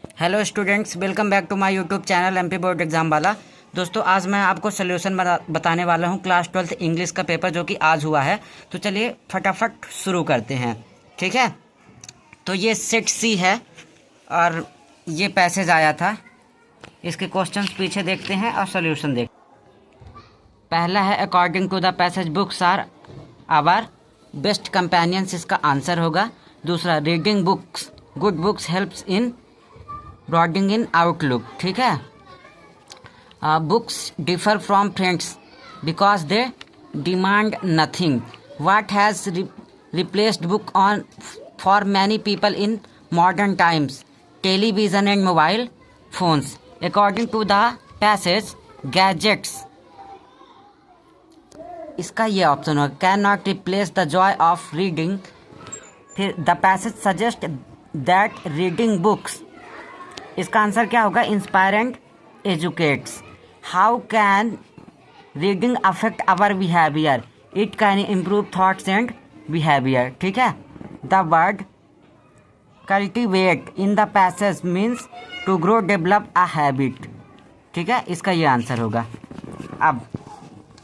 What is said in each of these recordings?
Hello students, welcome back to my YouTube channel MP board exam वाला। दोस्तों, आज मैं आपको सोल्यूशन बताने वाला हूं क्लास 12th इंग्लिश का पेपर जो कि आज हुआ है। तो चलिए फटाफट शुरू करते हैं, ठीक है। तो ये सेट सी है और ये पैसेज आया था। इसके क्वेश्चंस पीछे देखते हैं और सोल्यूशन देखते हैं। पहला है according to the passage books are our best companions, इसका आंसर होगा। दूसरा, reading books good books helps in broadening in outlook, ठीक है। Books differ from friends because they demand nothing. What has replaced book on for many people in modern times? Television and mobile phones. According to the passage gadgets, इसका ये option होगा। Cannot replace the joy of reading. फिर the passage suggest that reading books, इसका answer क्या होगा? Inspire and educates. How can reading affect our behaviour? It can improve thoughts and behaviour, ठीक है। The word cultivate in the passage means to grow develop a habit, ठीक है। इसका ये answer होगा। अब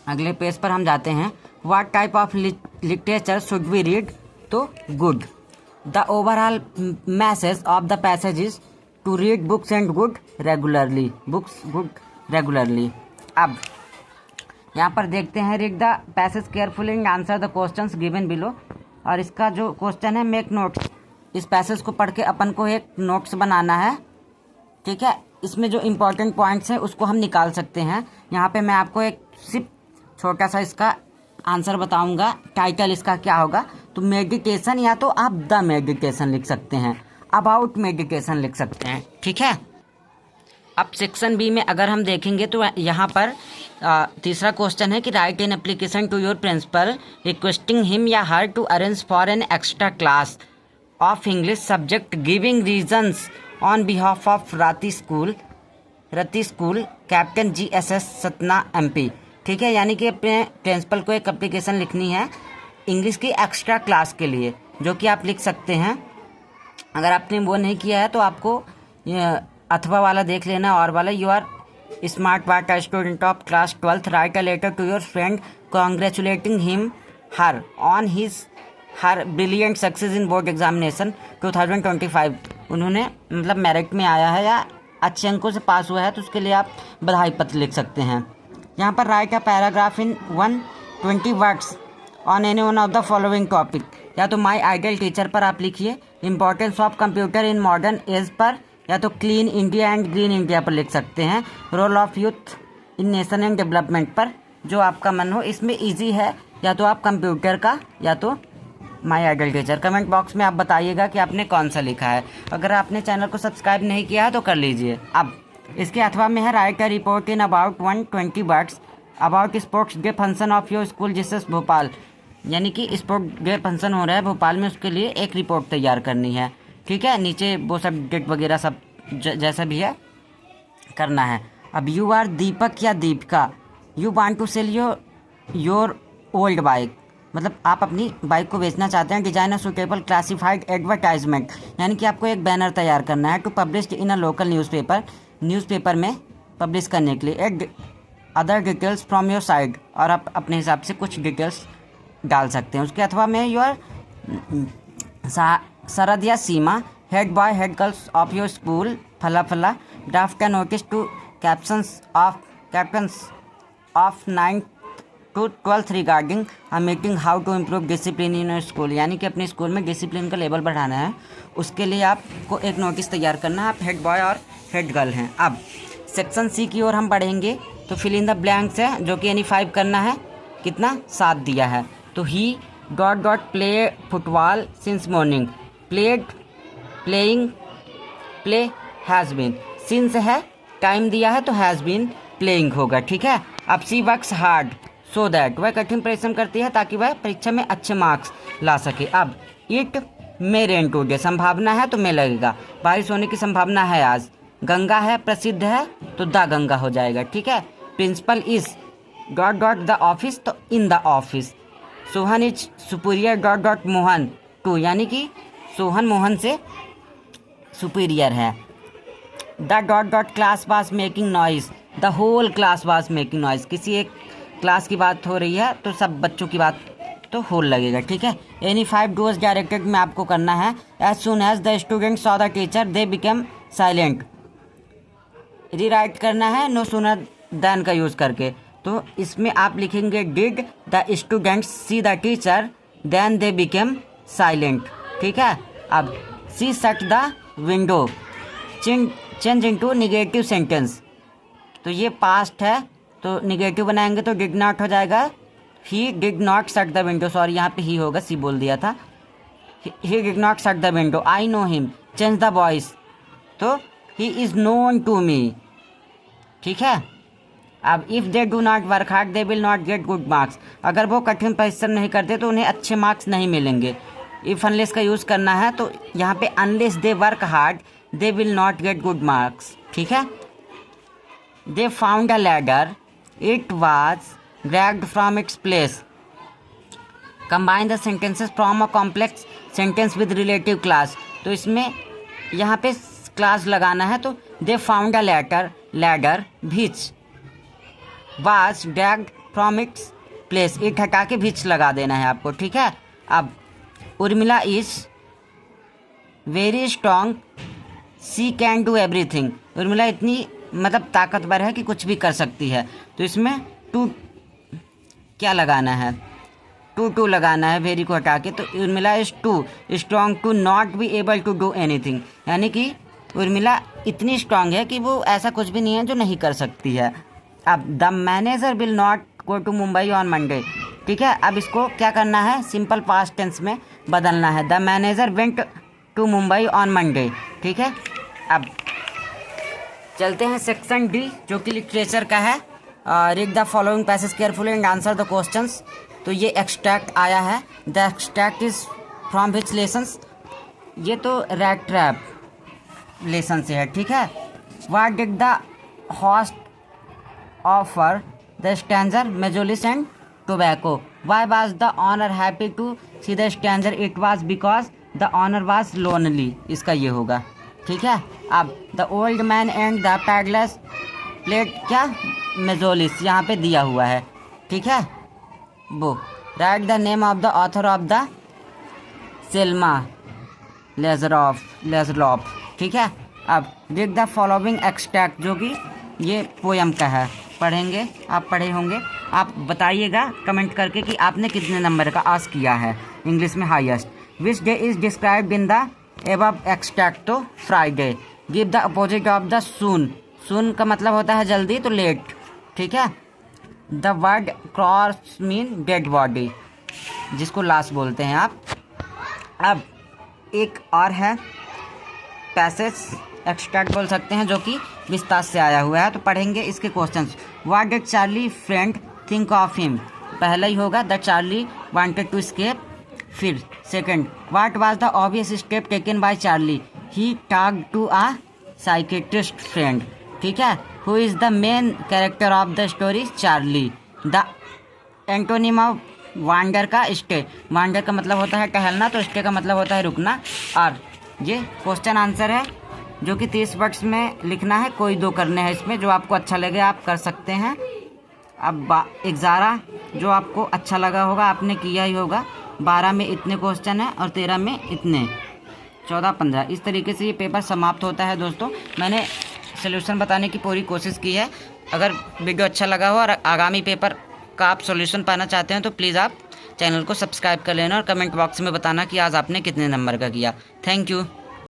अगले पेज पर हम जाते हैं। What type of literature should we read? तो good. The overall message of the passage is to read books and good regularly, books good regularly. अब यहाँ पर देखते हैं, read the passage carefully and answer the questions given below. और इसका जो question है, मेक नोट्स। इस पैसेज को पढ़ के अपन को एक नोट्स बनाना है, ठीक है। इसमें जो इम्पोर्टेंट पॉइंट्स हैं उसको हम निकाल सकते हैं। यहाँ पे मैं आपको एक सिर्फ छोटा सा इसका आंसर बताऊंगा। टाइटल इसका क्या होगा? तो मेडिटेशन, या तो आप द मेडिटेशन लिख सकते हैं, अबाउट मेडिटेशन लिख सकते हैं, ठीक है। अब सेक्शन बी में अगर हम देखेंगे तो यहाँ पर तीसरा क्वेश्चन है कि write an application to your principal requesting him या her to arrange for an extra class of English subject giving reasons on behalf of Rati school captain GSS Satna MP, ठीक है। यानी कि अपने प्रिंसिपल को एक एप्लीकेशन लिखनी है इंग्लिश की एक्स्ट्रा क्लास के लिए, जो कि आप लिख सकते हैं। अगर आपने वो नहीं किया है तो आपको अथवा वाला देख लेना और वाला। You are smart what student of class 12th, write a letter to your friend congratulating him her on her brilliant success in board examination 2025। उन्होंने मतलब मेरिट में आया है या अच्छे अंकों से पास हुआ है, तो उसके लिए आप बधाई पत्र लिख सकते हैं। यहाँ पर write a paragraph in 120 words on any one of the following topic. या तो माई आइडियल टीचर पर आप लिखिए, importance of computer in modern age पर, या तो clean India and green India पर लिख सकते हैं, role of youth in nation and development पर, जो आपका मन हो। इसमें इजी है, या तो आप कंप्यूटर का या तो my ideal teacher. Comment box में आप बताइएगा कि आपने कौन सा लिखा है। अगर आपने चैनल को सब्सक्राइब नहीं किया है तो कर लीजिए। अब इसके अथवा में है, right a report in about 120 words about sports day function of your school Jesus Bhopal. यानी कि स्पोर्ट डे फंक्शन हो रहा है भोपाल में, उसके लिए एक रिपोर्ट तैयार करनी है, ठीक है। नीचे वो सब डेट वगैरह सब जैसा भी है करना है। अब यू आर दीपक या Deepika, you want to sell your old bike, मतलब आप अपनी बाइक को बेचना चाहते हैं। Design a suitable classified advertisement, यानी कि आपको एक बैनर तैयार करना है। To publish in a local newspaper में पब्लिश करने के लिए। Other details from your side, और आप अपने हिसाब से कुछ डिटेल्स डाल सकते हैं उसके। अथवा में योर शरद या Seema, head boy head girls of your school फला फला, draft a notice to captains of 9th to 12th regarding a meeting how to improve discipline in your school. यानी कि अपने स्कूल में डिसिप्लिन का लेवल बढ़ाना है, उसके लिए आपको एक नोटिस तैयार करना है। आप हेड बॉय और हेड गर्ल हैं। अब सेक्शन सी की ओर हम पढ़ेंगे। तो फिल इन द ब्लैंक्स है, जो कि यानी 5 करना है। कितना? 7 दिया है। तो he play football since morning, play has been. Since है, टाइम दिया है तो हैज़ बीन प्लेइंग होगा, ठीक है। अब सी वर्क्स हार्ड सो दैट, वह कठिन परिश्रम करती है ताकि वह परीक्षा में अच्छे मार्क्स ला सके। अब इट मे रेन टुडे, संभावना है तो मे लगेगा, बारिश होने की संभावना है आज। गंगा है, प्रसिद्ध है, तो द गंगा हो जाएगा, ठीक है। प्रिंसिपल इज द ऑफिस, तो in the office. Sohan is superior Mohan to, यानी कि सोहन मोहन से सुपीरियर है। The dot dot class was making noise, the whole class was making noise. किसी एक क्लास की बात हो रही है तो सब बच्चों की बात तो होल लगेगा, ठीक है। एनी 5 डूज डायरेक्टेड में आपको करना है। As soon as the student saw the teacher they become silent, rewrite करना है नो सूनर देन का यूज़ करके। तो इसमें आप लिखेंगे did the student see the teacher then they became silent, ठीक है। अब she shut the window, change into negative sentence. तो ये पास्ट है तो निगेटिव बनाएंगे तो डिड नॉट हो जाएगा, he did not shut the window, sorry यहाँ पे ही होगा, सी बोल दिया था। He did not shut the window, I know him, change the voice, तो he is known to me, ठीक है। अब if they do not work hard they will not get good marks, अगर वो कठिन परिश्रम नहीं करते तो उन्हें अच्छे मार्क्स नहीं मिलेंगे। इफ़ अनलेस का यूज़ करना है तो यहाँ पे unless they work hard they will not get good marks, ठीक है। They found a ladder, it was dragged from its place, combine the sentences from a complex sentence with relative class। तो इसमें यहाँ पे क्लास लगाना है तो they found a ladder which was dragged from its place, it हटा के which लगा देना है आपको, ठीक है। अब Urmila is very strong, she can do everything, Urmila इतनी मतलब ताकतवर है कि कुछ भी कर सकती है। तो इसमें टू क्या लगाना है, टू लगाना है, वेरी को हटा के। तो Urmila is too strong to not be able to do anything, यानी कि उर्मिला इतनी स्ट्रांग है कि वो ऐसा कुछ भी नहीं है जो नहीं कर सकती है। अब the manager will not go to Mumbai on Monday, ठीक है। अब इसको क्या करना है, सिंपल पास्ट टेंस में बदलना है, the manager went to Mumbai on Monday, ठीक है। अब चलते हैं सेक्शन डी जो कि लिटरेचर का है। Read the following passage carefully and answer the questions. तो ये एक्सट्रैक्ट आया है, the extract is from which lessons, ये तो रैट ट्रैप लेसन से है, ठीक है। What did the host offer the stranger meals and tobacco, why was the owner happy to see the stranger, it was because the owner was lonely, इसका ये होगा, ठीक है। अब the old man and the peddlers plate क्या मेजोलिस यहाँ पे दिया हुआ है, ठीक है। वो write the name of the author of the Selma Lagerlof, ठीक है। अब रीड द फॉलोइंग एक्सट्रैक्ट जो कि ये पोयम का है, पढ़ेंगे, आप पढ़े होंगे। आप बताइएगा कमेंट करके कि आपने कितने नंबर का आस किया है इंग्लिश में highest. Which day is described in the above extract, तो Friday. Give the opposite of the soon, soon का मतलब होता है जल्दी, तो लेट, ठीक है। The word corpse mean dead body, जिसको लाश बोलते हैं आप। अब एक और है पैसेज एक्सट्रैक्ट बोल सकते हैं जो कि विस्तार से आया हुआ है, तो पढ़ेंगे इसके questions. What did Charlie friend think of him, पहला ही होगा the Charlie wanted to escape. फिर second, what was the obvious step taken by Charlie, he talked to a psychiatrist friend, ठीक है। Who is the main character of the story, Charlie. The antonym of wander का stay, wander का मतलब होता है टहलना, तो स्टे का मतलब होता है रुकना। और ये क्वेश्चन आंसर है जो कि 30 वर्ड्स में लिखना है, कोई दो करने हैं इसमें, जो आपको अच्छा लगे आप कर सकते हैं। अब 11 जो आपको अच्छा लगा होगा आपने किया ही होगा, 12 में इतने क्वेश्चन हैं और 13 में इतने, 14, 15, इस तरीके से ये पेपर समाप्त होता है। दोस्तों मैंने सॉल्यूशन बताने की पूरी कोशिश की है। अगर वीडियो अच्छा लगा हो और आगामी पेपर का आप सॉल्यूशन पाना चाहते हैं तो प्लीज़ आप चैनल को सब्सक्राइब कर लेना और कमेंट बॉक्स में बताना कि आज आपने कितने नंबर का किया। Thank you.